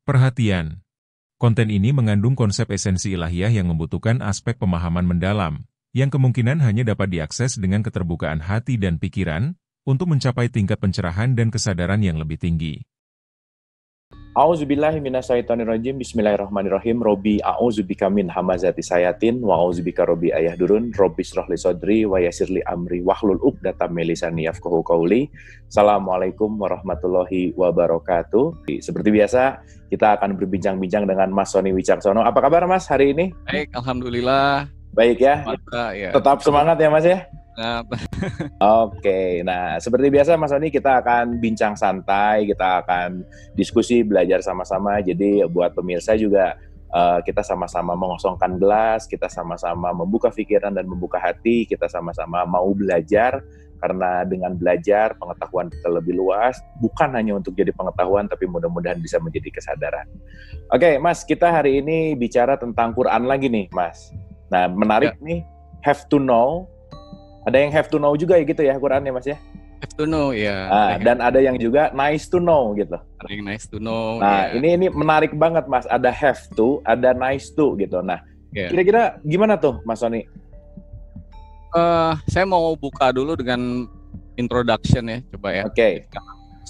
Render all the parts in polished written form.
Perhatian, konten ini mengandung konsep esensi ilahiyah yang membutuhkan aspek pemahaman mendalam, yang kemungkinan hanya dapat diakses dengan keterbukaan hati dan pikiran, untuk mencapai tingkat pencerahan dan kesadaran yang lebih tinggi. A'udzubillahi minasyaitonirrajim. Bismillahirrahmanirrahim. Robbi a'udzubika min hamazati sayatin wa a'udzubika robbi ayahdurun. Robbi shrah li sodri wa yassirli amri wahlul 'uqdatam min lisani yafqahu qawli. Assalamualaikum warahmatullahi wabarakatuh. Seperti biasa, kita akan berbincang-bincang dengan Mas Sony Wicaksono. Apa kabar Mas hari ini? Baik, alhamdulillah. Baik ya. Ya. Tetap semangat ya Mas ya. Nah, Oke, nah seperti biasa Mas Sony, kita akan bincang santai, kita akan diskusi, belajar sama-sama. Jadi buat pemirsa juga kita sama-sama mengosongkan gelas, kita sama-sama membuka pikiran dan membuka hati, kita sama-sama mau belajar. Karena dengan belajar, pengetahuan kita lebih luas, bukan hanya untuk jadi pengetahuan, tapi mudah-mudahan bisa menjadi kesadaran. Oke Mas, kita hari ini bicara tentang Quran lagi nih Mas. Nah menarik nih, have to know. Ada yang have to know juga ya gitu ya Qurannya Mas ya? have to know ya. Dan ada yang juga nice to know gitu. Ada yang nice to know. Nah ya. ini menarik banget Mas. Ada have to, ada nice to gitu. Nah kira-kira gimana tuh Mas Sony? Saya mau buka dulu dengan introduction ya, coba ya. Oke.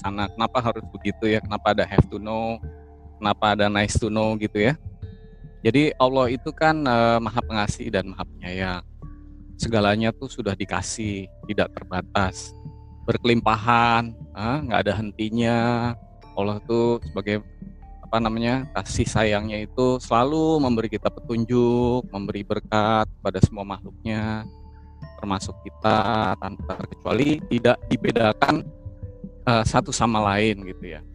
Sana kenapa harus begitu ya? Kenapa ada have to know? Kenapa ada nice to know gitu ya? Jadi Allah itu kan Maha Pengasih dan Maha Penyayang. Segalanya tuh sudah dikasih, tidak terbatas, berkelimpahan, nggak ada hentinya. Allah tuh sebagai kasih sayangnya itu selalu memberi kita petunjuk, memberi berkat pada semua makhluknya, termasuk kita, tanpa terkecuali, tidak dibedakan satu sama lain gitu ya.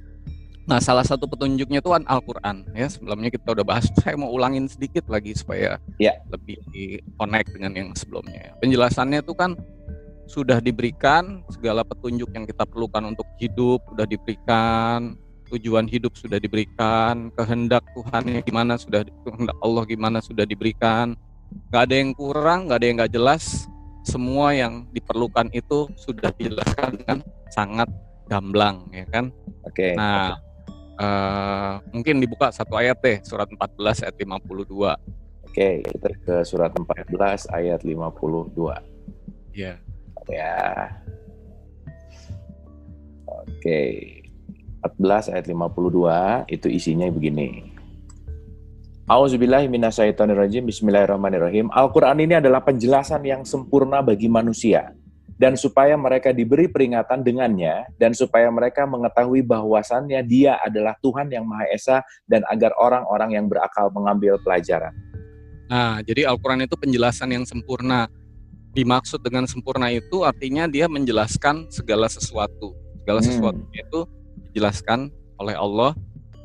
Nah, salah satu petunjuknya itu Al-Quran ya. Sebelumnya kita udah bahas, saya mau ulangin sedikit lagi supaya lebih connect dengan yang sebelumnya. Penjelasannya itu kan sudah diberikan, segala petunjuk yang kita perlukan untuk hidup sudah diberikan, tujuan hidup sudah diberikan, kehendak Tuhan gimana sudah, kehendak Allah gimana sudah diberikan. Gak ada yang kurang, gak ada yang gak jelas. Semua yang diperlukan itu sudah dijelaskan dengan sangat gamblang ya kan. Oke. Nah, mungkin dibuka satu ayat deh, surat 14 ayat 52. Oke, kita ke surat 14 ayat 52. Iya. Ya. Oke. 14 ayat 52 itu isinya begini. A'udzubillahi minasyaitonirrajim. Bismillahirrahmanirrahim. Al-Quran ini adalah penjelasan yang sempurna bagi manusia, dan supaya mereka diberi peringatan dengannya, dan supaya mereka mengetahui bahwasannya Dia adalah Tuhan yang Maha Esa, dan agar orang-orang yang berakal mengambil pelajaran. Nah, jadi Al-Quran itu penjelasan yang sempurna. Dimaksud dengan sempurna itu artinya dia menjelaskan segala sesuatu. Segala sesuatu itu dijelaskan oleh Allah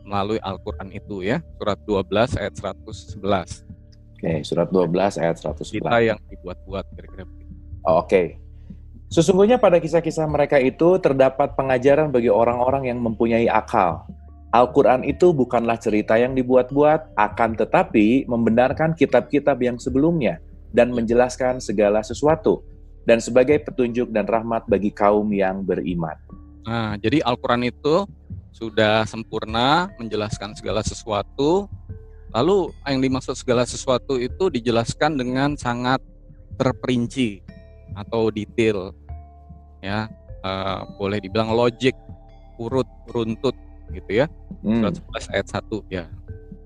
melalui Al-Quran itu ya. Surat 12 ayat 111. Oke, surat 12 ayat 111. Kita yang dibuat-buat kira-kira begitu. Oke. Sesungguhnya pada kisah-kisah mereka itu terdapat pengajaran bagi orang-orang yang mempunyai akal. Al-Quran itu bukanlah cerita yang dibuat-buat, akan tetapi membenarkan kitab-kitab yang sebelumnya dan menjelaskan segala sesuatu, dan sebagai petunjuk dan rahmat bagi kaum yang beriman. Nah, jadi Al-Quran itu sudah sempurna menjelaskan segala sesuatu. Lalu yang dimaksud segala sesuatu itu dijelaskan dengan sangat terperinci atau detail. Ya, boleh dibilang logik, urut, runtut gitu ya. Surat 11 ayat 1 ya.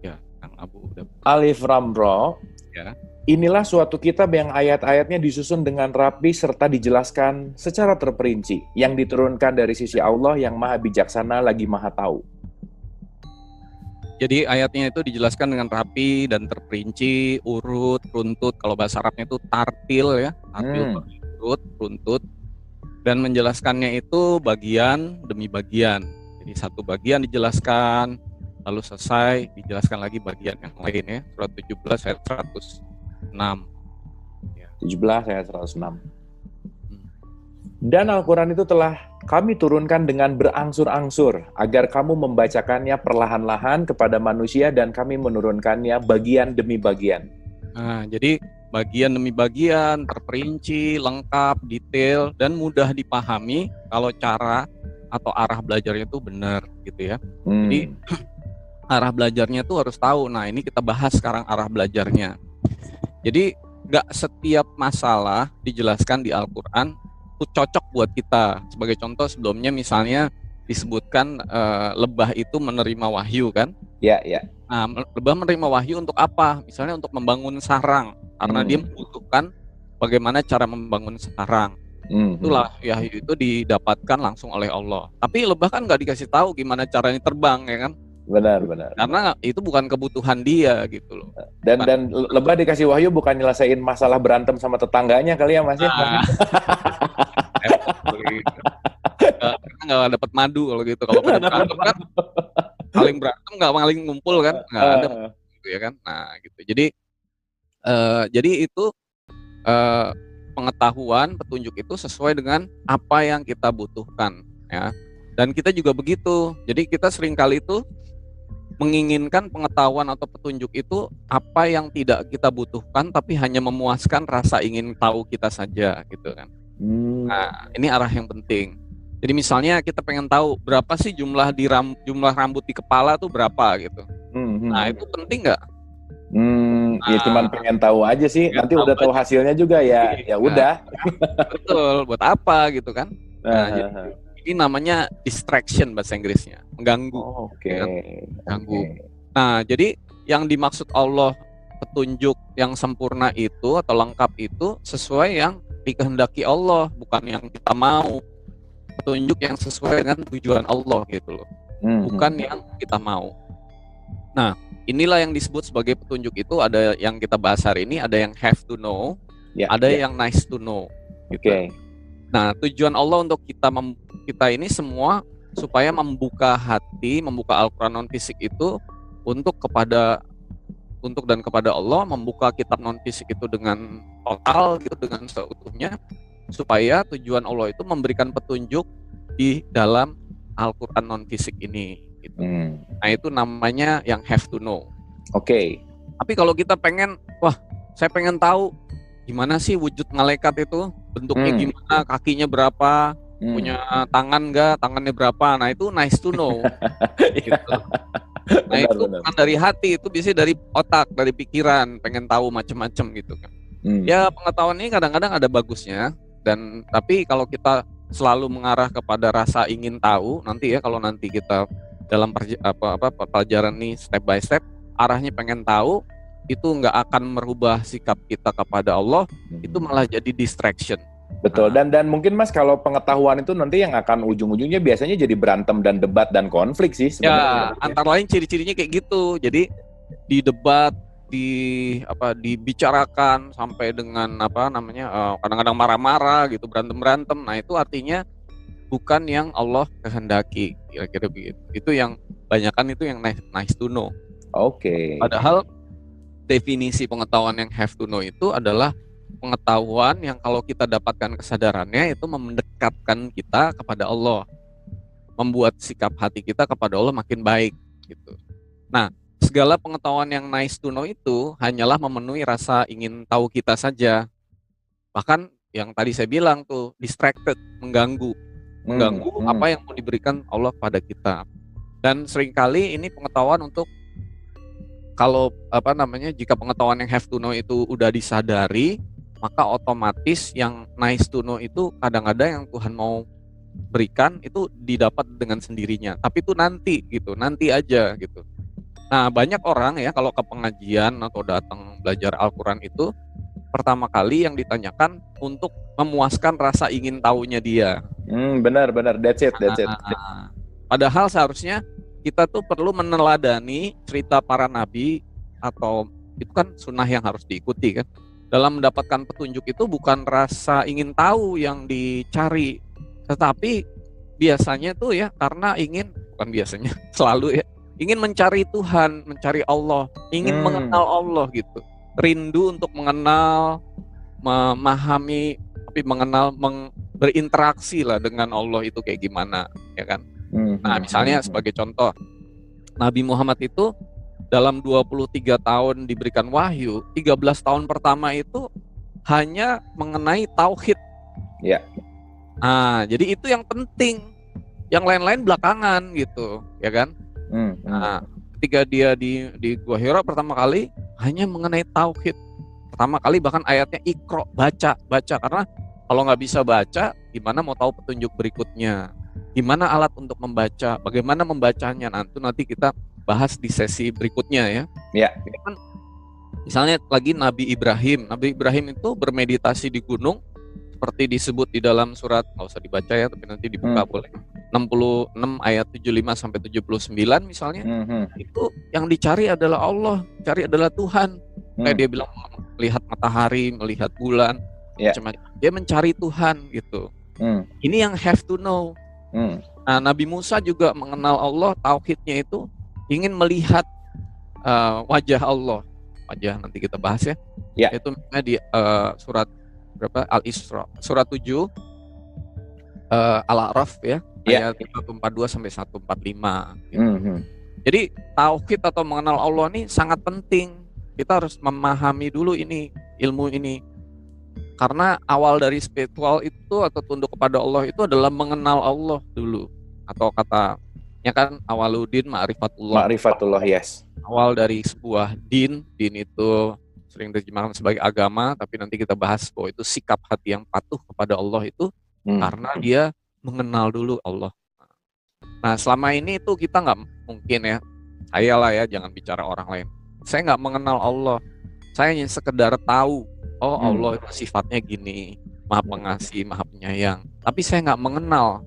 Ya, Kang Abu udah. Alif Lam Ra. Ya. Inilah suatu kitab yang ayat-ayatnya disusun dengan rapi serta dijelaskan secara terperinci, yang diturunkan dari sisi Allah yang Maha Bijaksana lagi Maha Tahu. Jadi ayatnya itu dijelaskan dengan rapi dan terperinci, urut, runtut. Kalau bahasa Arabnya itu tartil ya, tartil, urut, runtut. Dan menjelaskannya itu bagian demi bagian. Jadi satu bagian dijelaskan, lalu selesai dijelaskan lagi bagian yang lain ya. Surat 17 ayat 106. Ya. 17 ayat 106. Dan Al-Quran itu telah kami turunkan dengan berangsur-angsur, agar kamu membacakannya perlahan-lahan kepada manusia, dan kami menurunkannya bagian demi bagian. Nah, jadi bagian demi bagian, terperinci, lengkap, detail, dan mudah dipahami kalau cara atau arah belajarnya itu benar gitu ya. Jadi arah belajarnya tuh harus tahu. Nah, ini kita bahas sekarang arah belajarnya. Jadi nggak setiap masalah dijelaskan di Al-Quran itu cocok buat kita. Sebagai contoh sebelumnya misalnya disebutkan lebah itu menerima wahyu kan? Ya, ya. Nah, lebah menerima wahyu untuk apa? Misalnya untuk membangun sarang, karena dia membutuhkan bagaimana cara membangun sarang. Itulah wahyu itu didapatkan langsung oleh Allah. Tapi lebah kan nggak dikasih tahu gimana caranya terbang, ya kan? Benar. Karena itu bukan kebutuhan dia gitu loh. Dan lebah dikasih wahyu bukan nyelesain masalah berantem sama tetangganya kali ya Mas ya? Karena nggak dapat madu kalau gitu. Kalau pada berantem kan paling berantem nggak paling ngumpul kan, nggak ada gitu ya kan. Nah gitu. Jadi itu pengetahuan petunjuk itu sesuai dengan apa yang kita butuhkan ya. Dan kita juga begitu. Jadi kita seringkali itu menginginkan pengetahuan atau petunjuk itu apa yang tidak kita butuhkan tapi hanya memuaskan rasa ingin tahu kita saja gitu kan. Nah, ini arah yang penting. Jadi misalnya kita pengen tahu berapa sih jumlah rambut di kepala tuh berapa gitu. Nah, itu penting nggak? Ya cuman pengen tahu aja sih. Nanti udah tahu hasilnya juga ya. Ya udah. Betul. Buat apa gitu kan? Nah, jadi ini namanya distraction bahasa Inggrisnya, mengganggu. Oke. Mengganggu. Nah, jadi yang dimaksud Allah petunjuk yang sempurna itu atau lengkap itu sesuai yang dikehendaki Allah, bukan yang kita mau. Petunjuk yang sesuai dengan tujuan Allah gitu loh. Bukan yang kita mau. Nah, inilah yang disebut sebagai petunjuk itu. Ada yang kita bahas hari ini, ada yang have to know, ada yang nice to know. Oke. Nah, tujuan Allah untuk kita ini semua supaya membuka hati, membuka Al-Quran non fisik itu kepada Allah, membuka kitab non fisik itu dengan total gitu, dengan seutuhnya, supaya tujuan Allah itu memberikan petunjuk di dalam Al-Quran non fisik ini gitu. Nah, itu namanya yang have to know. Oke. Tapi kalau kita saya pengen tahu gimana sih wujud malaikat itu, bentuknya gimana, kakinya berapa, punya tangan nggak, tangannya berapa, nah itu nice to know. Gitu. Nah itu bukan dari hati, itu biasanya dari otak, dari pikiran, pengen tahu macam-macam gitu kan. Ya pengetahuan ini kadang-kadang ada bagusnya, tapi kalau kita selalu mengarah kepada rasa ingin tahu, nanti ya kalau nanti kita dalam pelajaran ini step by step, arahnya pengen tahu, itu nggak akan merubah sikap kita kepada Allah, itu malah jadi distraction. Betul. Dan mungkin Mas kalau pengetahuan itu nanti yang akan ujung-ujungnya biasanya jadi berantem dan debat dan konflik sih sebenarnya. Ya, antara lain ciri-cirinya kayak gitu. Jadi di debat, dibicarakan sampai dengan kadang-kadang marah-marah gitu, berantem-berantem. Nah, itu artinya bukan yang Allah kehendaki, kira-kira begitu. Itu yang banyakan itu yang nice to know. Oke. Padahal definisi pengetahuan yang have to know itu adalah pengetahuan yang kalau kita dapatkan kesadarannya itu mendekatkan kita kepada Allah, membuat sikap hati kita kepada Allah makin baik gitu. Nah, segala pengetahuan yang nice to know itu hanyalah memenuhi rasa ingin tahu kita saja. Bahkan yang tadi saya bilang tuh distracted, mengganggu apa yang mau diberikan Allah pada kita. Dan seringkali ini pengetahuan untuk jika pengetahuan yang have to know itu udah disadari, maka otomatis yang nice to know itu kadang-kadang yang Tuhan mau berikan itu didapat dengan sendirinya. Tapi itu nanti aja gitu. Nah, banyak orang ya kalau ke pengajian atau datang belajar Al-Quran itu pertama kali yang ditanyakan untuk memuaskan rasa ingin tahunya dia. Benar, that's it. Padahal seharusnya kita tuh perlu meneladani cerita para nabi, atau itu kan sunnah yang harus diikuti kan. Dalam mendapatkan petunjuk itu bukan rasa ingin tahu yang dicari, tetapi biasanya tuh ya karena selalu ya ingin mencari Tuhan, mencari Allah, ingin mengenal Allah gitu. Rindu untuk mengenal, memahami, tapi berinteraksi lah dengan Allah itu kayak gimana, ya kan? Nah, misalnya sebagai contoh, Nabi Muhammad itu dalam 23 tahun diberikan wahyu, 13 tahun pertama itu hanya mengenai tauhid. Ya. Nah, jadi itu yang penting. Yang lain-lain belakangan gitu, ya kan? Nah, ketika dia di Gua Hira pertama kali hanya mengenai tauhid. Pertama kali bahkan ayatnya Iqra, baca karena kalau nggak bisa baca, gimana mau tahu petunjuk berikutnya? Gimana alat untuk membaca? Bagaimana membacanya? Nanti kita bahas di sesi berikutnya ya. Ya. Misalnya lagi Nabi Ibrahim. Nabi Ibrahim itu bermeditasi di gunung seperti disebut di dalam surat, nggak usah dibaca ya, tapi nanti dibuka boleh. 66 ayat 75 sampai 79 misalnya. Itu yang dicari adalah Allah, cari adalah Tuhan. Kayak dia bilang melihat matahari, melihat bulan, macam-macam. Dia mencari Tuhan gitu. Ini yang have to know. Nah, Nabi Musa juga mengenal Allah, tauhidnya itu ingin melihat wajah Allah. Wajah nanti kita bahas ya. Itu misalnya di surat berapa? Al-Isra, surat 7 Al-A'raf ya, ayat 142 sampai 145 gitu. Jadi tauhid atau mengenal Allah ini sangat penting. Kita harus memahami dulu ini, ilmu ini. Karena awal dari spiritual itu atau tunduk kepada Allah itu adalah mengenal Allah dulu. Atau katanya kan awaludin ma'rifatullah. Ma'rifatullah, yes. Awal dari sebuah din itu sering diterjemahkan sebagai agama, tapi nanti kita bahas bahwa itu sikap hati yang patuh kepada Allah itu karena dia mengenal dulu Allah. Nah, selama ini itu kita nggak mungkin ya, saya lah ya, jangan bicara orang lain. Saya nggak mengenal Allah, saya hanya sekedar tahu, oh Allah itu sifatnya gini, maha pengasih, maha penyayang. Tapi saya nggak mengenal.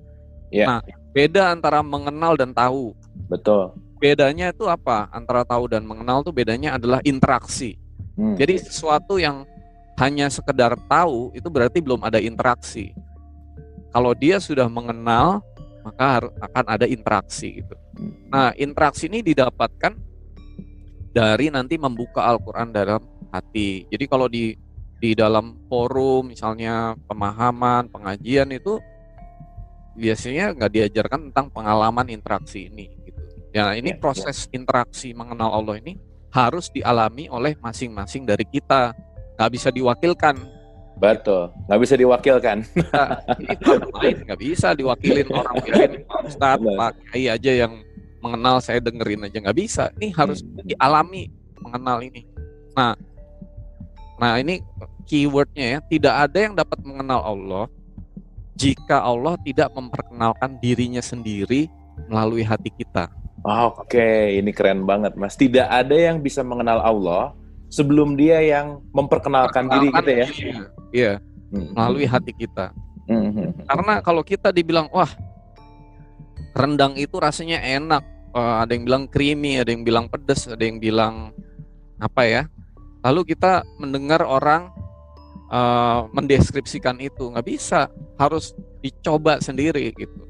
Nah, beda antara mengenal dan tahu. Betul. Bedanya itu apa? Antara tahu dan mengenal tuh bedanya adalah interaksi. Jadi sesuatu yang hanya sekedar tahu itu berarti belum ada interaksi. Kalau dia sudah mengenal, maka akan ada interaksi gitu. Nah, interaksi ini didapatkan dari nanti membuka Al-Quran dalam hati. Jadi kalau di dalam forum misalnya pemahaman, pengajian itu biasanya nggak diajarkan tentang pengalaman interaksi ini gitu. Ya, ini proses interaksi mengenal Allah ini harus dialami oleh masing-masing dari kita, nggak bisa diwakilkan. Betul, nggak bisa diwakilkan. Nah, ini orang lain nggak bisa diwakilin orang pilih Ustadz, Pak Kiai aja yang mengenal, saya dengerin aja nggak bisa. Ini harus dialami mengenal ini. Nah ini keywordnya ya, tidak ada yang dapat mengenal Allah jika Allah tidak memperkenalkan dirinya sendiri melalui hati kita. Oke, ini keren banget, Mas. Tidak ada yang bisa mengenal Allah sebelum dia yang memperkenalkan diri kita ya. Iya, melalui hati kita. Karena kalau kita dibilang, wah rendang itu rasanya enak, ada yang bilang creamy, ada yang bilang pedas, ada yang bilang apa ya. Lalu kita mendengar orang mendeskripsikan itu, nggak bisa, harus dicoba sendiri gitu.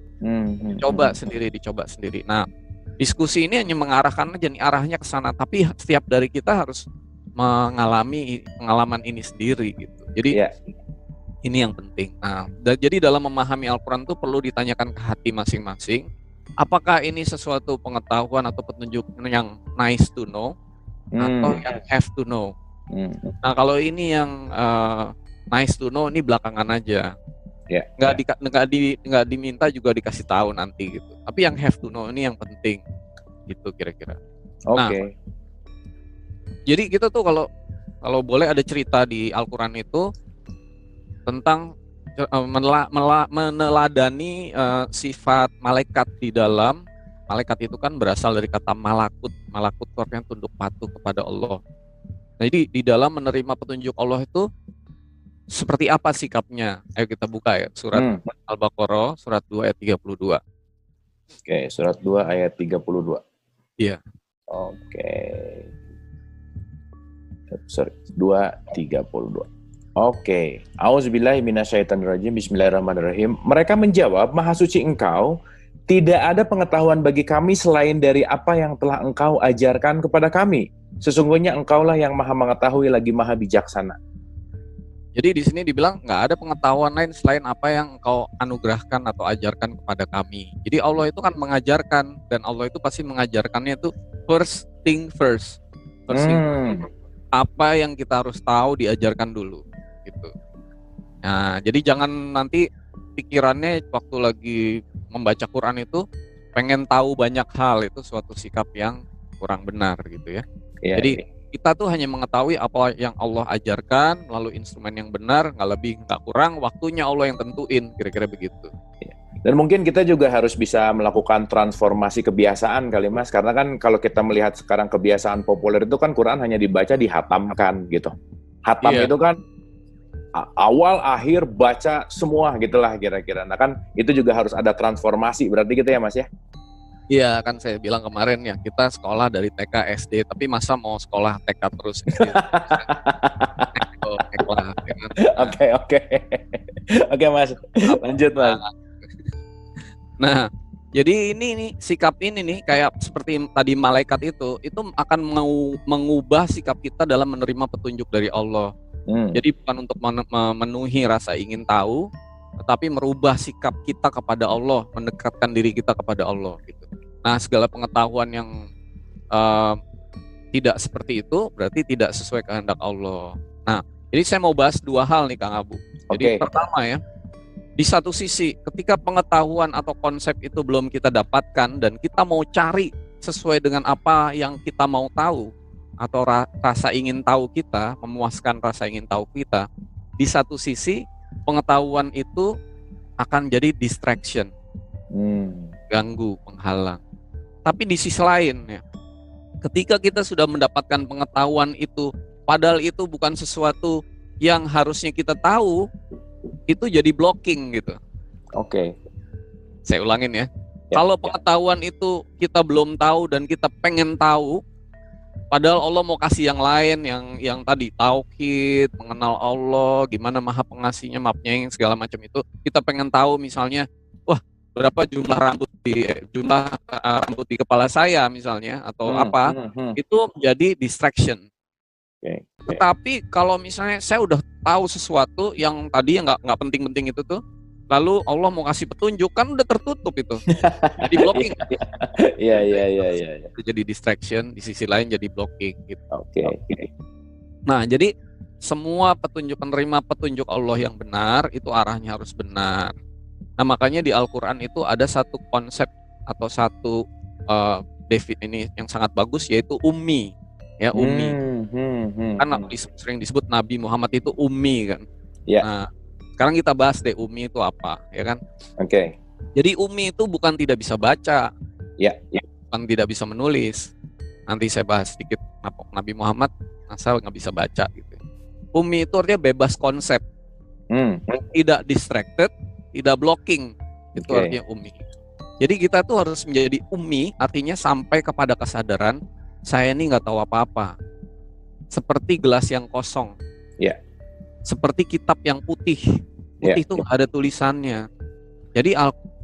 Dicoba sendiri. Nah, diskusi ini hanya mengarahkan aja nih, arahnya ke sana, tapi setiap dari kita harus mengalami pengalaman ini sendiri gitu. Jadi ini yang penting. Nah, jadi dalam memahami Al-Quran itu perlu ditanyakan ke hati masing-masing. Apakah ini sesuatu pengetahuan atau petunjuk yang nice to know atau yang have to know? Nah, kalau ini yang nice to know ini belakangan aja. Nggak diminta juga dikasih tahu nanti gitu. Tapi yang have to know ini yang penting gitu kira-kira. Nah, jadi kita tuh kalau boleh ada cerita di Al-Quran itu tentang meneladani sifat malaikat di dalam. Malaikat itu kan berasal dari kata malakut. Malakut itu artinya tunduk patuh kepada Allah. Nah, jadi di dalam menerima petunjuk Allah itu seperti apa sikapnya? Ayo kita buka ya, surat Al-Baqarah, surat 2 ayat 32. Oke, surat 2 ayat 32. Iya. Oke. Sorry, 2:32. Oke. Auzubillahi minasyaitonirrajim. Bismillahirrahmanirrahim. Mereka menjawab, Maha suci Engkau, tidak ada pengetahuan bagi kami selain dari apa yang telah Engkau ajarkan kepada kami. Sesungguhnya Engkaulah yang Maha mengetahui lagi Maha bijaksana. Jadi di sini dibilang nggak ada pengetahuan lain selain apa yang Engkau anugerahkan atau ajarkan kepada kami. Jadi Allah itu kan mengajarkan, dan Allah itu pasti mengajarkannya itu first thing first. Apa yang kita harus tahu diajarkan dulu gitu. Nah, jadi jangan nanti pikirannya waktu lagi membaca Quran itu pengen tahu banyak hal, itu suatu sikap yang kurang benar gitu ya. Iya, Jadi iya. kita tuh hanya mengetahui apa yang Allah ajarkan melalui instrumen yang benar, nggak lebih nggak kurang, waktunya Allah yang tentuin, kira-kira begitu. Dan mungkin kita juga harus bisa melakukan transformasi kebiasaan kali Mas, karena kan kalau kita melihat sekarang kebiasaan populer itu kan Quran hanya dibaca dihatamkan gitu. Hatam Iya. itu kan awal akhir baca semua gitulah kira-kira. Nah kan itu juga harus ada transformasi berarti gitu ya Mas ya. Iya, kan saya bilang kemarin ya, kita sekolah dari TK SD, tapi masa mau sekolah TK terus SD? Oh, TK, ya kan? Oke, oke. Oke Mas, lanjut Mas. Nah, jadi ini nih sikap ini nih kayak seperti tadi malaikat itu akan mengubah sikap kita dalam menerima petunjuk dari Allah. Jadi bukan untuk memenuhi rasa ingin tahu, tetapi merubah sikap kita kepada Allah, mendekatkan diri kita kepada Allah gitu. Nah, segala pengetahuan yang tidak seperti itu berarti tidak sesuai kehendak Allah. Nah, jadi saya mau bahas dua hal nih Kang Abu. Jadi pertama ya, di satu sisi ketika pengetahuan atau konsep itu belum kita dapatkan dan kita mau cari sesuai dengan apa yang kita mau tahu atau rasa ingin tahu kita, memuaskan rasa ingin tahu kita, di satu sisi pengetahuan itu akan jadi distraction, ganggu, penghalang. Tapi di sisi lain ya, ketika kita sudah mendapatkan pengetahuan itu, padahal itu bukan sesuatu yang harusnya kita tahu, itu jadi blocking gitu. Oke. Saya ulangin ya. Kalau pengetahuan itu kita belum tahu dan kita pengen tahu, padahal Allah mau kasih yang lain, yang tadi tauhid, mengenal Allah, gimana maha pengasihnya, maafnya, segala macam itu, kita pengen tahu misalnya, wah berapa jumlah rambut di kepala saya misalnya atau itu menjadi distraction. Tetapi kalau misalnya saya udah tahu sesuatu yang tadi nggak penting-penting itu tuh, lalu Allah mau kasih petunjuk, kan udah tertutup itu, jadi blocking. Iya. Itu jadi distraction, di sisi lain jadi blocking gitu. Oke. Nah, jadi semua penerima petunjuk Allah yang benar itu arahnya harus benar. Nah, makanya di Al-Quran itu ada satu konsep atau satu ini yang sangat bagus, yaitu ummi. Ya, ummi. Kan sering disebut Nabi Muhammad itu ummi kan. Nah, sekarang kita bahas deh ummi itu apa, ya kan? Oke. Jadi ummi itu bukan tidak bisa baca, bukan tidak bisa menulis. Nanti saya bahas sedikit Nabi Muhammad masa nggak bisa baca gitu. Ummi itu artinya bebas konsep, tidak distracted, tidak blocking, itu artinya ummi. Jadi kita tuh harus menjadi ummi, artinya sampai kepada kesadaran saya ini nggak tahu apa-apa, seperti gelas yang kosong, seperti kitab yang putih itu nggak ada tulisannya. Jadi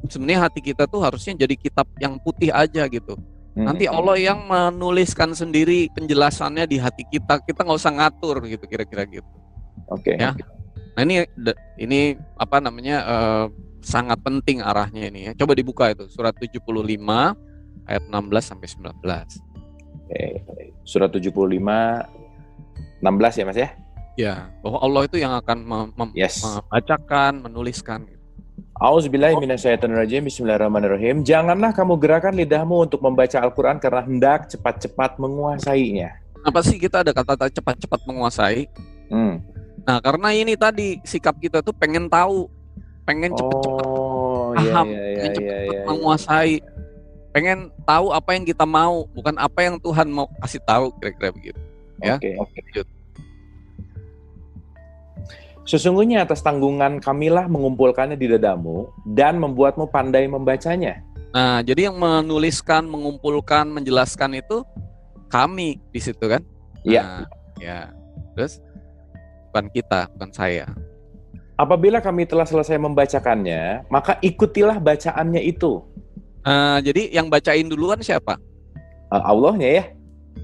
sebenarnya hati kita tuh harusnya jadi kitab yang putih aja gitu. Nanti Allah yang menuliskan sendiri penjelasannya di hati kita nggak usah ngatur gitu, kira-kira gitu. Oke. Ya. Nah ini apa namanya sangat penting arahnya ini ya. Coba dibuka itu surat 75 ayat 16 sampai 19. Surat 75 16 ya Mas ya? Ya, bahwa Allah itu yang akan membacakan, menuliskan. Auzubillahi minasyaitonirrajim. Bismillahirrahmanirrahim. Janganlah kamu gerakan lidahmu untuk membaca Al-Quran karena hendak cepat-cepat menguasainya. Apa sih kita ada kata cepat-cepat menguasai? Nah, karena ini tadi sikap kita tuh pengen tahu, pengen cepat-cepat paham, pengen cepat menguasai, pengen tahu apa yang kita mau, bukan apa yang Tuhan mau kasih tahu, kira-kira begitu. Ya. Oke. Sesungguhnya atas tanggungan kamilah mengumpulkannya di dadamu dan membuatmu pandai membacanya. Nah, jadi yang menuliskan, mengumpulkan, menjelaskan itu kami di situ kan? Iya. Ya. Terus bukan kita, bukan saya. Apabila kami telah selesai membacakannya, maka ikutilah bacaannya itu. Jadi yang bacain duluan siapa? Allahnya ya.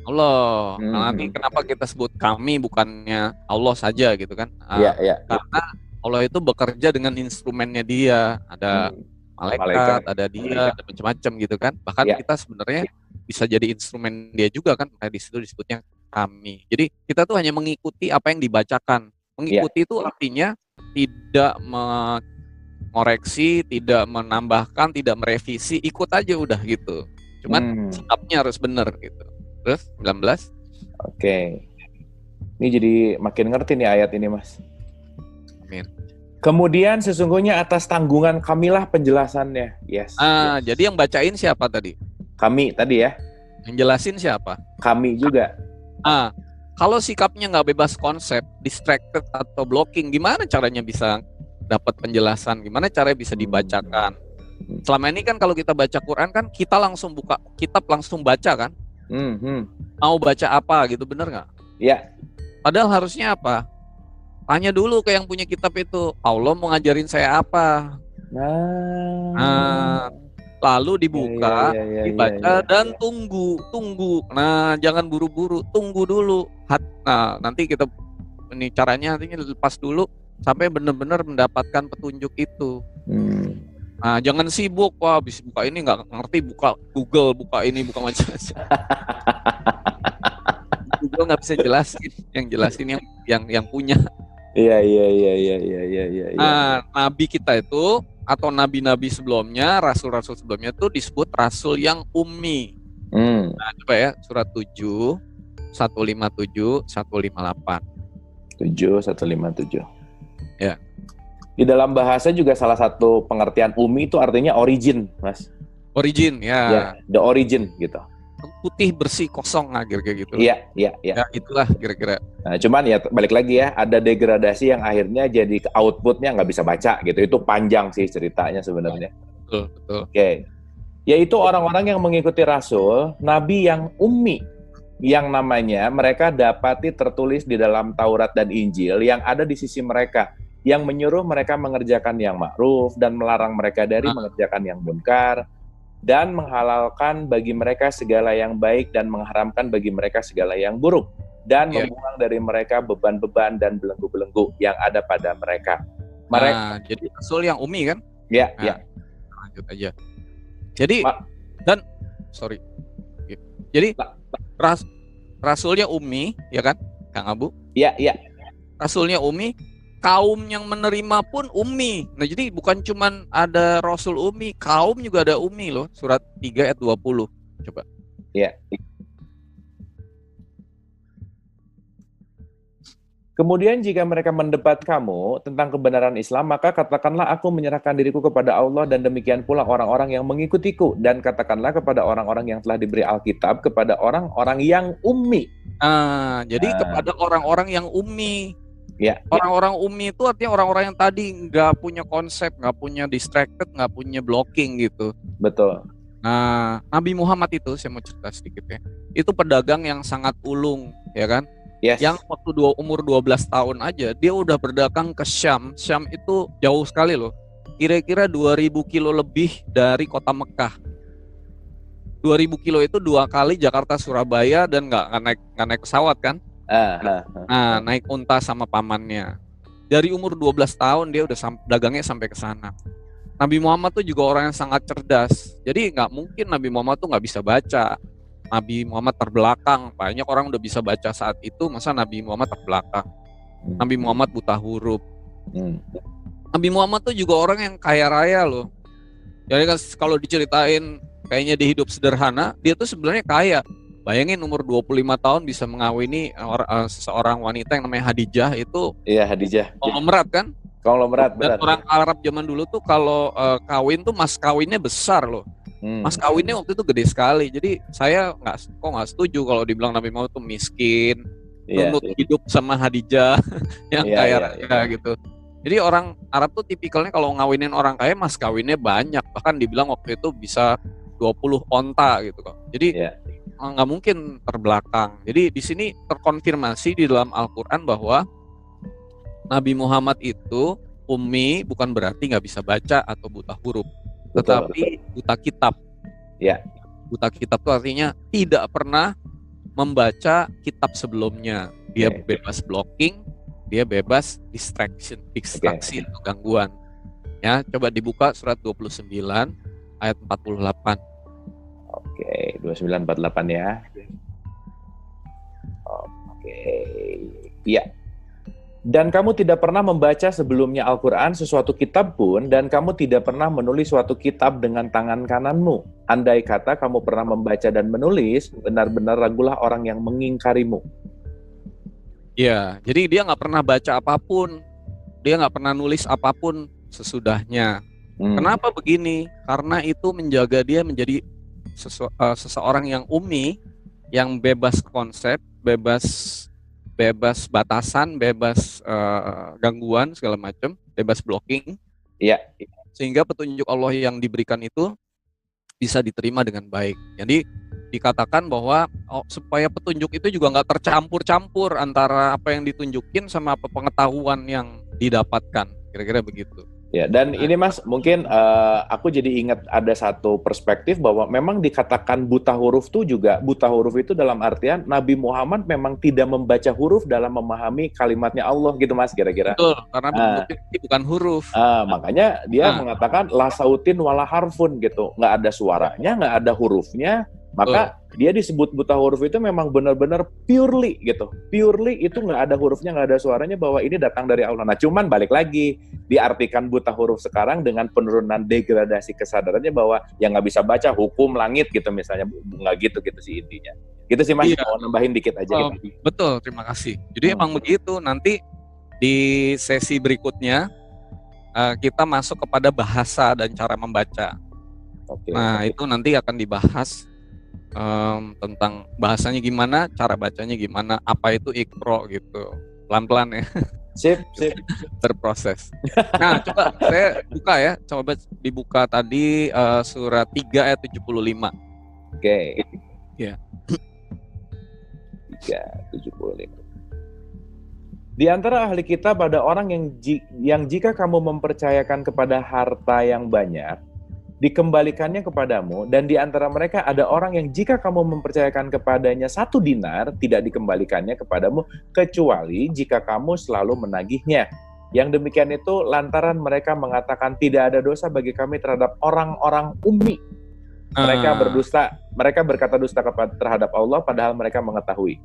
Allah. Nanti kenapa kita sebut kami bukannya Allah saja gitu kan? Iya. Karena Allah itu bekerja dengan instrumennya Dia. Ada malaikat, ada Dia, ada macam-macam gitu kan. Bahkan kita sebenarnya bisa jadi instrumen Dia juga kan. Di situ disebutnya kami. Jadi kita tuh hanya mengikuti apa yang dibacakan. Mengikuti itu artinya tidak mengoreksi, tidak menambahkan, tidak merevisi, ikut aja udah gitu. Cuman sikapnya harus benar gitu. Terus 19. Oke. Ini jadi makin ngerti nih ayat ini, Mas. Amin. Kemudian sesungguhnya atas tanggungan kamilah penjelasannya. Yes. Jadi yang bacain siapa tadi? Kami tadi ya. Yang jelasin siapa? Kami juga. Kalau sikapnya nggak bebas konsep, distracted atau blocking, gimana caranya bisa dapat penjelasan? Gimana caranya bisa dibacakan? Selama ini kan kalau kita baca Quran kan kita langsung buka kitab langsung baca kan? Mau baca apa gitu, bener nggak? Ya. Padahal harusnya apa? Tanya dulu ke yang punya kitab itu, Allah mau ngajarin saya apa? Lalu dibuka, dibaca dan tunggu. Nah, jangan buru-buru, tunggu dulu. Nah, nanti kita ini caranya artinya lepas dulu sampai benar-benar mendapatkan petunjuk itu. Nah, jangan sibuk, wah habis buka ini nggak ngerti, buka Google, buka ini, buka macam-macam. Google nggak bisa jelasin, yang jelasin yang punya. Iya. Nabi kita itu atau nabi-nabi sebelumnya, rasul-rasul sebelumnya itu disebut rasul yang ummi. Nah, coba ya surat 7, 157, 158. 7, 157. Ya. Di dalam bahasa juga salah satu pengertian ummi itu artinya origin, Mas. Origin, ya. The origin gitu. Putih, bersih, kosong, kayak gitu. Iya. Ya, itulah kira-kira. Nah, cuman ya balik lagi ya, ada degradasi yang akhirnya jadi outputnya nggak bisa baca gitu. Itu panjang sih ceritanya sebenarnya. Betul. Oke. Yaitu orang-orang yang mengikuti Rasul, Nabi yang ummi, yang namanya mereka dapati tertulis di dalam Taurat dan Injil yang ada di sisi mereka, yang menyuruh mereka mengerjakan yang ma'ruf dan melarang mereka dari mengerjakan yang munkar, dan menghalalkan bagi mereka segala yang baik dan mengharamkan bagi mereka segala yang buruk, dan membuang dari mereka beban-beban dan belenggu-belenggu yang ada pada mereka. Jadi Rasul yang ummi kan? Ya. Lanjut aja. Jadi Jadi Rasulnya ummi, ya kan, Kang Abu? Iya. Rasulnya ummi, kaum yang menerima pun ummi. Nah, jadi bukan cuman ada Rasul ummi, kaum juga ada ummi loh. Surat 3 ayat 20. Coba. Iya. Kemudian jika mereka mendebat kamu tentang kebenaran Islam, maka katakanlah aku menyerahkan diriku kepada Allah dan demikian pula orang-orang yang mengikutiku. Dan katakanlah kepada orang-orang yang telah diberi Alkitab, kepada orang-orang yang ummi. Jadi kepada orang-orang yang ummi. Ya. Orang-orang ummi itu artinya orang-orang yang tadi nggak punya konsep, nggak punya distracted, nggak punya blocking gitu. Betul. Nah, Nabi Muhammad itu, saya mau cerita sedikit ya. Itu pedagang yang sangat ulung, ya kan? Yes. Yang waktu umur 12 tahun aja dia udah berdagang ke Syam. Syam itu jauh sekali loh. Kira-kira 2000 kilo lebih dari kota Mekah. 2000 kilo itu 2 kali Jakarta Surabaya dan nggak naik pesawat kan? Nah, naik unta sama pamannya. Dari umur 12 tahun dia udah dagangnya sampai ke sana. Nabi Muhammad tuh juga orang yang sangat cerdas. Jadi nggak mungkin Nabi Muhammad tuh nggak bisa baca. Nabi Muhammad terbelakang. Banyak orang udah bisa baca saat itu, masa Nabi Muhammad terbelakang? Nabi Muhammad buta huruf. Nabi Muhammad tuh juga orang yang kaya raya loh. Jadi kan kalau diceritain kayaknya dia hidup sederhana, dia tuh sebenarnya kaya. Bayangin umur 25 tahun bisa mengawini seseorang wanita yang namanya Khadijah itu. Iya, Khadijah. Konglomerat kan? Konglomerat, benar. Dan orang Arab zaman dulu tuh kalau kawin tuh mas kawinnya besar loh. Mas kawinnya waktu itu gede sekali. Jadi saya nggak setuju kalau dibilang Nabi Muhammad tuh miskin, nunut hidup sama Khadijah yang kaya raya gitu. Jadi orang Arab tuh tipikalnya kalau ngawinin orang kaya mas kawinnya banyak. Bahkan dibilang waktu itu bisa 20 onta gitu kok. Jadi nggak mungkin terbelakang. Jadi di sini terkonfirmasi di dalam Al-Quran bahwa Nabi Muhammad itu ummi bukan berarti nggak bisa baca atau buta huruf. Tetapi buta kitab. Ya. Buta kitab itu artinya tidak pernah membaca kitab sebelumnya. Dia bebas blocking, dia bebas distraksi atau gangguan. Ya, coba dibuka surat 29 ayat 48. Oke, 2948 ya. Oke. Iya. Dan kamu tidak pernah membaca sebelumnya Al-Quran sesuatu kitab pun, dan kamu tidak pernah menulis suatu kitab dengan tangan kananmu. Andai kata kamu pernah membaca dan menulis, benar-benar ragulah orang yang mengingkarimu. Ya, jadi dia nggak pernah baca apapun, dia nggak pernah nulis apapun sesudahnya. Kenapa begini? Karena itu menjaga dia menjadi seseorang yang ummi, yang bebas konsep, bebas batasan, bebas gangguan segala macam, bebas blocking. Iya. Sehingga petunjuk Allah yang diberikan itu bisa diterima dengan baik. Jadi dikatakan bahwa supaya petunjuk itu juga nggak tercampur-campur antara apa yang ditunjukin sama apa pengetahuan yang didapatkan. Kira-kira begitu. Ya, dan ini Mas, mungkin aku jadi ingat ada satu perspektif bahwa memang dikatakan buta huruf itu juga, buta huruf itu dalam artian Nabi Muhammad memang tidak membaca huruf dalam memahami kalimatnya Allah gitu Mas, kira-kira. Betul, karena bentuknya bukan huruf. Makanya dia mengatakan la sautin wala harfun gitu, nggak ada suaranya, nggak ada hurufnya, maka dia disebut buta huruf itu memang benar-benar purely gitu. Purely itu nggak ada hurufnya, nggak ada suaranya, bahwa ini datang dari Allah. Nah, cuman balik lagi, diartikan buta huruf sekarang dengan penurunan degradasi kesadarannya bahwa yang nggak bisa baca hukum langit gitu misalnya, nggak gitu sih intinya. Gitu sih Mas, mau nambahin dikit aja. Gitu. Betul, terima kasih. Jadi emang begitu. Nanti di sesi berikutnya kita masuk kepada bahasa dan cara membaca. Nah, itu nanti akan dibahas tentang bahasanya gimana, cara bacanya gimana, apa itu Iqra gitu, pelan-pelan ya. Sip. Berproses. Nah, coba saya buka ya, coba dibuka tadi surat 3 ayat 75. Oke. Ya. 3:75. Di antara ahli kitab ada orang yang jika kamu mempercayakan kepada harta yang banyak, dikembalikannya kepadamu, dan di antara mereka ada orang yang jika kamu mempercayakan kepadanya 1 dinar, tidak dikembalikannya kepadamu, kecuali jika kamu selalu menagihnya. Yang demikian itu lantaran mereka mengatakan tidak ada dosa bagi kami terhadap orang-orang ummi. Mereka berkata dusta terhadap Allah, padahal mereka mengetahui.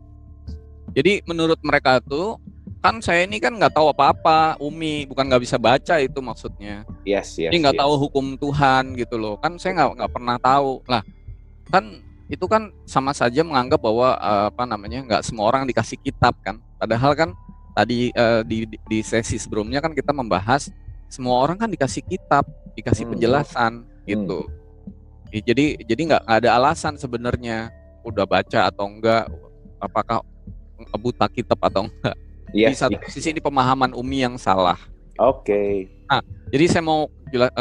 Jadi menurut mereka tuh, kan saya ini kan nggak tahu apa-apa, umi, bukan nggak bisa baca itu maksudnya. Yes. Jadi nggak tahu hukum Tuhan gitu loh. Kan saya nggak pernah tahu. Lah, kan itu kan sama saja menganggap bahwa nggak semua orang dikasih kitab kan. Padahal kan tadi di sesi sebelumnya kan kita membahas semua orang kan dikasih kitab, dikasih penjelasan gitu. Jadi nggak ada alasan sebenarnya udah baca atau enggak, apakah buta kitab atau enggak. Di satu sisi ini pemahaman umi yang salah. Oke. Nah, jadi saya mau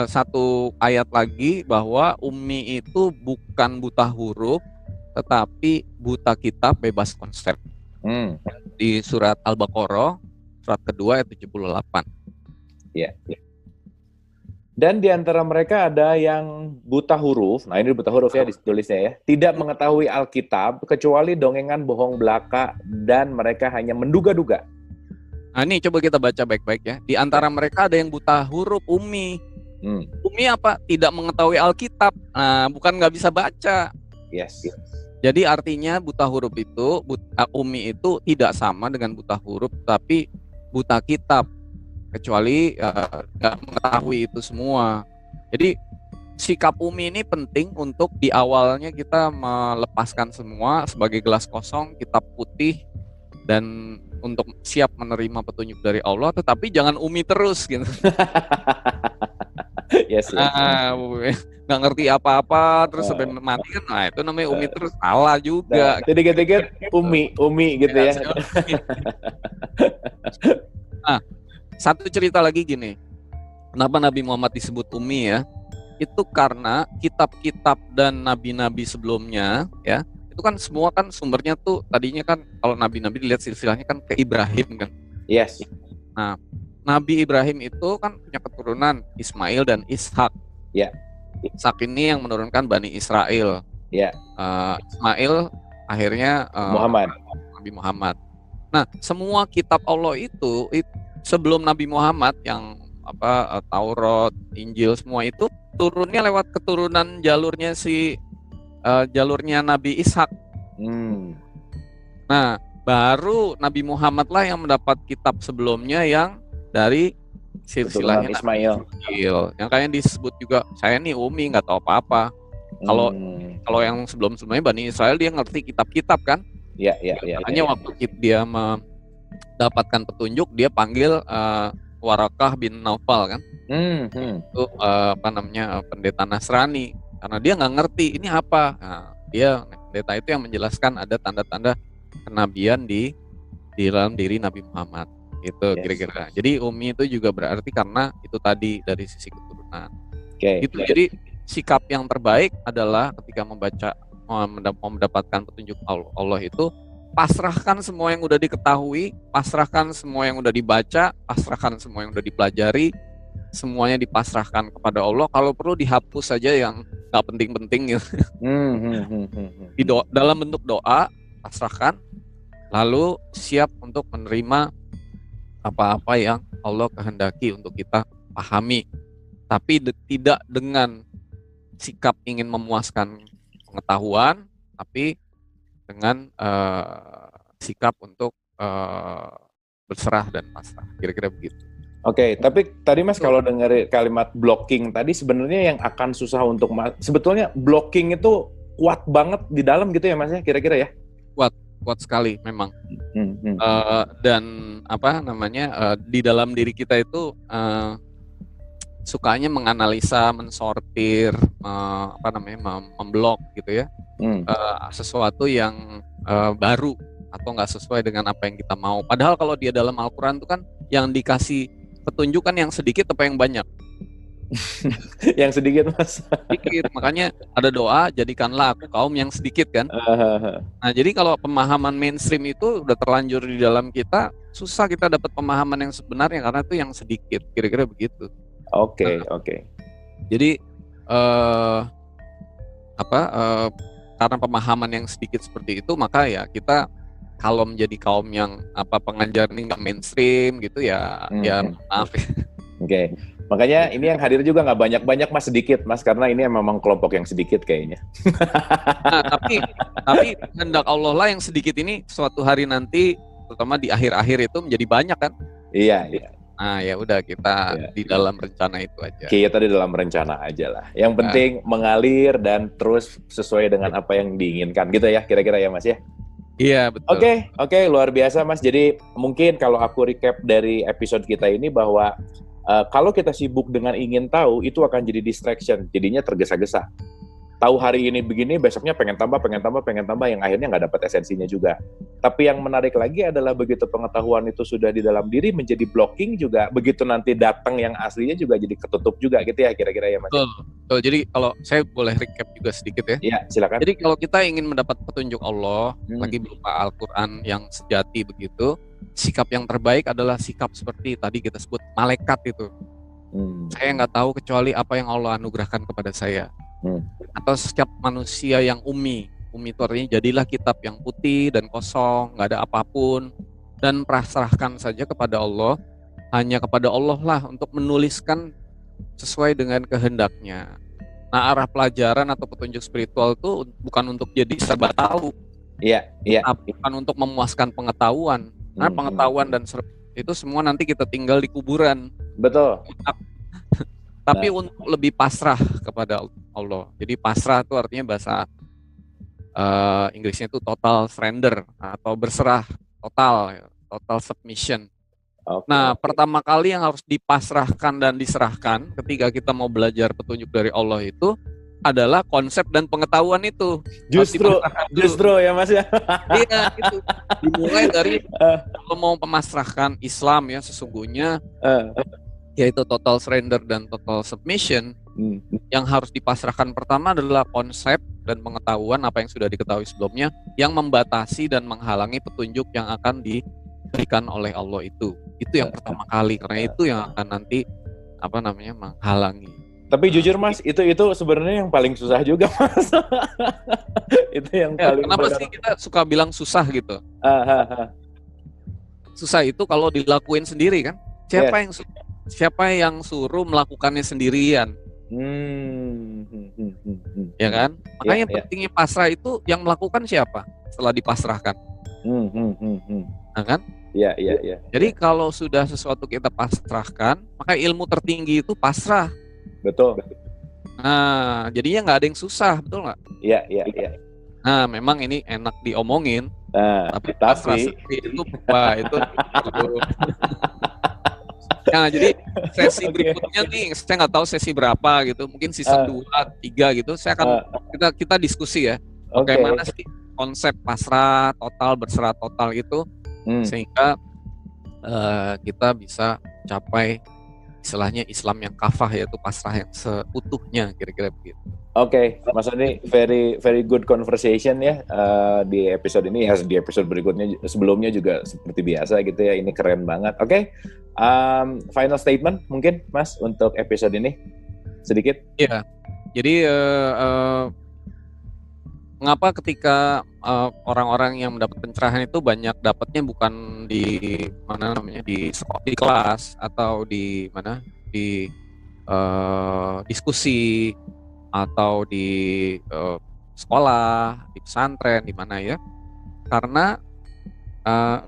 satu ayat lagi bahwa umi itu bukan buta huruf, tetapi buta kitab, bebas konsep. Di surat Al-Baqarah, surat kedua ayat 78. Iya. Dan di antara mereka ada yang buta huruf, nah ini buta huruf ya ditulisnya ya, tidak mengetahui Alkitab kecuali dongengan bohong belaka, dan mereka hanya menduga-duga. Nah ini coba kita baca baik-baik ya. Di antara mereka ada yang buta huruf, ummi. Ummi apa? Tidak mengetahui Alkitab. Nah, bukan nggak bisa baca. Yes. Jadi artinya buta huruf itu, ummi itu tidak sama dengan buta huruf, tapi buta kitab. Kecuali nggak mengetahui itu semua. Jadi sikap ummi ini penting untuk di awalnya kita melepaskan semua sebagai gelas kosong, kitab putih, dan untuk siap menerima petunjuk dari Allah, tetapi jangan umi terus gitu. Yes. Nggak ngerti apa-apa terus sampai mati kan, nah itu namanya umi terus, salah juga. Dikit-dikit umi gitu ya. Nah, satu cerita lagi gini, kenapa Nabi Muhammad disebut umi ya? Itu karena kitab-kitab dan nabi-nabi sebelumnya ya, itu kan semua kan sumbernya tuh tadinya kan kalau nabi-nabi dilihat silsilahnya kan ke Ibrahim kan. Yes. Nah, Nabi Ibrahim itu kan punya keturunan Ismail dan Ishak. Ya. Ishak ini yang menurunkan Bani Israel. Ya. Ismail akhirnya Nabi Muhammad. Nah, semua kitab Allah itu sebelum Nabi Muhammad yang Taurat, Injil semua itu turunnya lewat keturunan jalurnya jalurnya Nabi Ishak. Nah, baru Nabi Muhammad lah yang mendapat kitab sebelumnya yang dari silsilahnya Keturunan Ismail. Ismail. Yang kayaknya disebut juga, saya nih umi nggak tahu apa-apa. Kalau yang sebelum-sebelumnya Bani Israel dia ngerti kitab-kitab kan? Ya. Makanya waktu dia mendapatkan petunjuk dia panggil Warakah bin Naufal kan? Itu pendeta Nasrani, karena dia nggak ngerti ini apa. Nah, dia pendeta itu yang menjelaskan ada tanda-tanda kenabian di dalam diri Nabi Muhammad. Itu kira-kira. Jadi umi itu juga berarti karena itu tadi dari sisi keturunan. Gitu. Jadi sikap yang terbaik adalah ketika mendapatkan petunjuk Allah itu pasrahkan semua yang udah diketahui, pasrahkan semua yang udah dibaca, pasrahkan semua yang udah dipelajari, semuanya dipasrahkan kepada Allah. Kalau perlu dihapus saja yang nggak penting-penting gitu. Dalam bentuk doa, pasrahkan, lalu siap untuk menerima apa-apa yang Allah kehendaki untuk kita pahami, tapi tidak dengan sikap ingin memuaskan pengetahuan, tapi dengan sikap untuk berserah dan pasrah, kira-kira begitu. Oke, tapi tadi Mas kalau dengar kalimat blocking tadi sebenarnya yang akan susah untuk sebetulnya blocking itu kuat banget di dalam gitu ya Mas ya, kira-kira ya? Kuat sekali memang. Dan di dalam diri kita itu sukanya menganalisa, mensortir, memblok gitu ya, sesuatu yang baru atau nggak sesuai dengan apa yang kita mau. Padahal kalau dia dalam Al-Quran itu kan yang dikasih petunjuk kan yang sedikit apa yang banyak? Yang sedikit Mas. Sedikit, makanya ada doa jadikanlah aku kaum yang sedikit kan. Nah jadi kalau pemahaman mainstream itu udah terlanjur di dalam kita, susah kita dapat pemahaman yang sebenarnya karena itu yang sedikit, kira-kira begitu. Oke. Jadi karena pemahaman yang sedikit seperti itu, maka ya kita kalau menjadi kaum yang pengajar ini nggak mainstream gitu ya, ya maaf. Oke. Makanya ini yang hadir juga nggak banyak-banyak Mas, sedikit Mas, karena ini memang kelompok yang sedikit kayaknya. Nah, tapi kehendak Allah lah yang sedikit ini suatu hari nanti, terutama di akhir-akhir itu menjadi banyak kan? Iya. Nah ya udah kita di dalam rencana itu aja. Kita di dalam rencana aja lah. Yang penting mengalir dan terus sesuai dengan apa yang diinginkan gitu ya, kira-kira ya Mas ya. Iya betul. Oke, luar biasa Mas. Jadi mungkin kalau aku recap dari episode kita ini bahwa kalau kita sibuk dengan ingin tahu, itu akan jadi distraction, jadinya tergesa-gesa. Tahu hari ini begini, besoknya pengen tambah, yang akhirnya nggak dapat esensinya juga. Tapi yang menarik lagi adalah begitu pengetahuan itu sudah di dalam diri menjadi blocking juga, begitu nanti datang yang aslinya juga jadi ketutup juga gitu ya, kira-kira ya Mas. Betul. Jadi kalau saya boleh recap juga sedikit ya. Iya, silakan. Jadi kalau kita ingin mendapat petunjuk Allah, lagi berupa Al-Quran yang sejati begitu, sikap yang terbaik adalah sikap seperti tadi kita sebut malaikat itu. Saya nggak tahu kecuali apa yang Allah anugerahkan kepada saya. Atau setiap manusia yang umi itu artinya jadilah kitab yang putih dan kosong, nggak ada apapun, dan pasrahkan saja kepada Allah, hanya kepada Allah lah untuk menuliskan sesuai dengan kehendaknya. Nah arah pelajaran atau petunjuk spiritual itu bukan untuk jadi serba tahu, bukan untuk memuaskan pengetahuan. Nah pengetahuan dan itu semua nanti kita tinggal di kuburan. Betul. Tapi untuk lebih pasrah kepada Allah. Jadi pasrah itu artinya bahasa Inggrisnya itu total surrender atau berserah total submission. Nah, pertama kali yang harus dipasrahkan dan diserahkan ketika kita mau belajar petunjuk dari Allah itu adalah konsep dan pengetahuan itu. Justru ya Mas ya. Iya, itu. Dimulai dari kalau mau memasrahkan Islam ya sesungguhnya yaitu total surrender dan total submission, yang harus dipasrahkan pertama adalah konsep dan pengetahuan apa yang sudah diketahui sebelumnya yang membatasi dan menghalangi petunjuk yang akan diberikan oleh Allah itu yang pertama kali, karena itu yang akan nanti menghalangi. Tapi jujur Mas, itu sebenarnya yang paling susah juga Mas. Itu yang paling kenapa sih kita suka bilang susah gitu? Susah itu kalau dilakuin sendiri kan? Siapa yang suruh melakukannya sendirian? Ya kan? Makanya pentingnya pasrah itu yang melakukan siapa setelah dipasrahkan? Nah kan? Iya. Jadi kalau sudah sesuatu kita pasrahkan, maka ilmu tertinggi itu pasrah. Betul. Nah, jadinya nggak ada yang susah, betul nggak? Iya. Nah, memang ini enak diomongin, Nah, tapi pasrah sendiri itu wah, itu. Nah, jadi sesi berikutnya nih, saya nggak tahu sesi berapa gitu, mungkin season 2, 3 gitu, saya akan kita diskusi ya. Bagaimana sih konsep pasrah total, berserah total itu, sehingga kita bisa capai istilahnya Islam yang kafah, yaitu pasrah yang seutuhnya, kira-kira begitu. Oke, Mas Sony, very good conversation ya di episode ini, ya di episode berikutnya sebelumnya juga seperti biasa gitu ya, ini keren banget. Oke, final statement mungkin Mas untuk episode ini sedikit. Iya, jadi mengapa ketika orang-orang yang mendapat pencerahan itu banyak dapatnya bukan di mana namanya di kelas atau di mana di diskusi atau di sekolah, di pesantren, di mana ya? Karena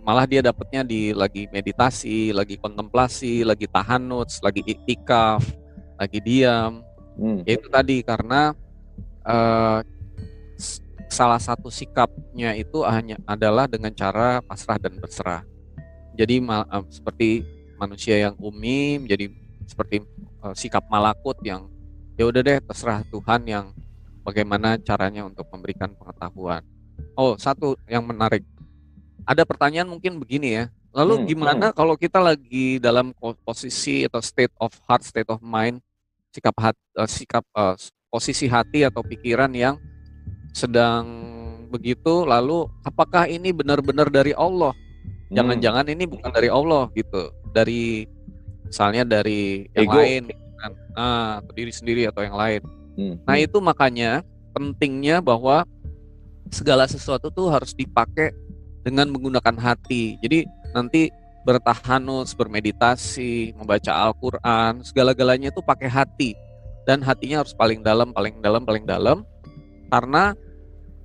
malah dia dapatnya di lagi meditasi, lagi kontemplasi, lagi tahanuts, lagi iktikaf, lagi diam. Itu tadi karena salah satu sikapnya itu hanya adalah dengan cara pasrah dan berserah. Jadi seperti manusia yang umi menjadi seperti sikap malakut yang ya udah deh terserah Tuhan yang bagaimana caranya untuk memberikan pengetahuan. Oh, satu yang menarik. Ada pertanyaan mungkin begini ya. Lalu gimana kalau kita lagi dalam posisi atau state of heart, state of mind, posisi hati atau pikiran yang sedang begitu, lalu apakah ini benar-benar dari Allah? Jangan-jangan ini bukan dari Allah gitu. Dari misalnya dari yang lain kan. Atau diri sendiri atau yang lain. Nah, itu makanya pentingnya bahwa segala sesuatu tuh harus dipakai dengan menggunakan hati. Jadi nanti bertahanus, bermeditasi, membaca Al-Qur'an, segala-galanya itu pakai hati. Dan hatinya harus paling dalam. Karena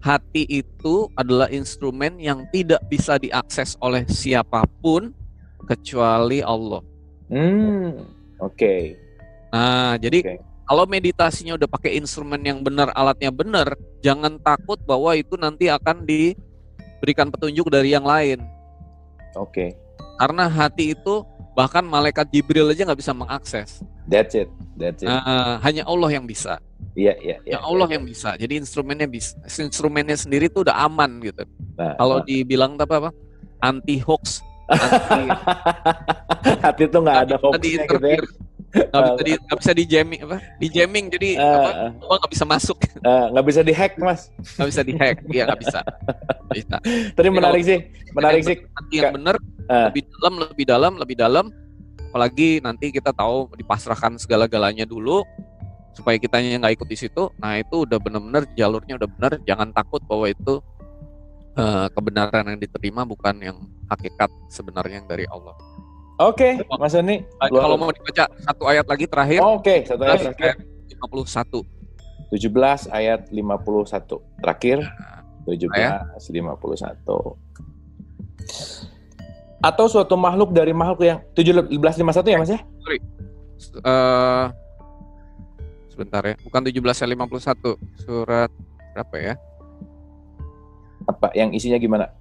hati itu adalah instrumen yang tidak bisa diakses oleh siapapun kecuali Allah. Oke. Nah, jadi kalau meditasinya udah pakai instrumen yang benar, alatnya benar, jangan takut bahwa itu nanti akan diberikan petunjuk dari yang lain. Oke. Karena hati itu bahkan malaikat Jibril aja nggak bisa mengakses. That's it. Hanya Allah yang bisa. Iya. Allah yang bisa. Jadi instrumennya sendiri tuh udah aman gitu. Kalau dibilang apa? Anti hoax, hati itu nggak ada hoaxnya gitu ya. Nggak bisa di jamming, jadi nggak bisa masuk. Nggak bisa dihack, Mas. Nggak bisa dihack, iya nggak bisa. Tadi menarik sih. Hati yang benar, lebih dalam. Apalagi nanti kita tahu dipasrahkan segala-galanya dulu, supaya kitanya nggak ikut di situ. Nah, itu udah benar-benar jalurnya udah benar. Jangan takut bahwa itu kebenaran yang diterima bukan yang hakikat sebenarnya yang dari Allah. Oke, Mas Sony. Kalau mau dibaca satu ayat lagi terakhir. Oke, satu ayat terakhir. 51. 17 ayat 51. Terakhir 17:51. Atau suatu makhluk dari makhluk yang 17:51 ya, Mas ya? Sorry. Sebentar ya. Bukan 17:51. Surat berapa ya? Apa yang isinya gimana?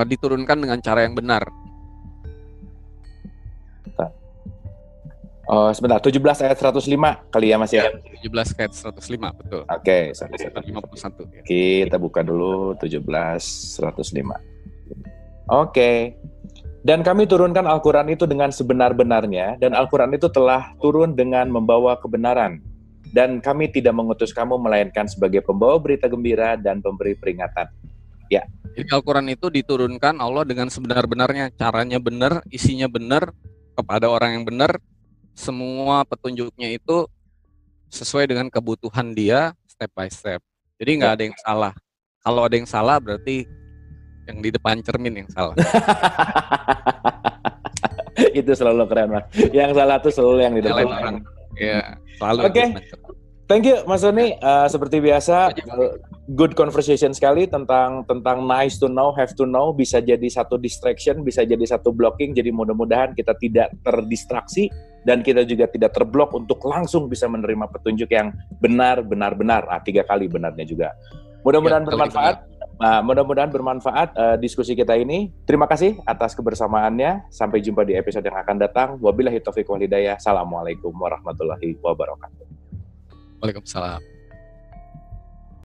Diturunkan dengan cara yang benar. Sebentar, 17 ayat 105 kali ya, Mas ya? 17 ayat 105, betul. Oke, 51. Ya. Kita buka dulu 17:105. Oke. Dan kami turunkan Al-Quran itu dengan sebenar-benarnya, dan Al-Quran itu telah turun dengan membawa kebenaran. Dan kami tidak mengutus kamu melainkan sebagai pembawa berita gembira dan pemberi peringatan. Ya. Jadi Al-Quran itu diturunkan Allah dengan sebenar-benarnya, caranya benar, isinya benar, kepada orang yang benar. Semua petunjuknya itu sesuai dengan kebutuhan dia, step by step. Jadi nggak ada yang salah. Kalau ada yang salah berarti yang di depan cermin yang salah. Itu selalu keren, Mas. Yang salah tuh selalu yang di depan. Ya, selalu. Oke. Thank you, Mas Sony. Seperti biasa, good conversation sekali tentang nice to know, have to know, bisa jadi satu distraction, bisa jadi satu blocking. Jadi mudah-mudahan kita tidak terdistraksi dan kita juga tidak terblok untuk langsung bisa menerima petunjuk yang benar. 3 kali benarnya juga. Mudah-mudahan bermanfaat. Nah, mudah-mudahan bermanfaat diskusi kita ini. Terima kasih atas kebersamaannya. Sampai jumpa di episode yang akan datang. Wabillahi taufiq wal hidayah. Assalamualaikum warahmatullahi wabarakatuh. Waalaikumsalam.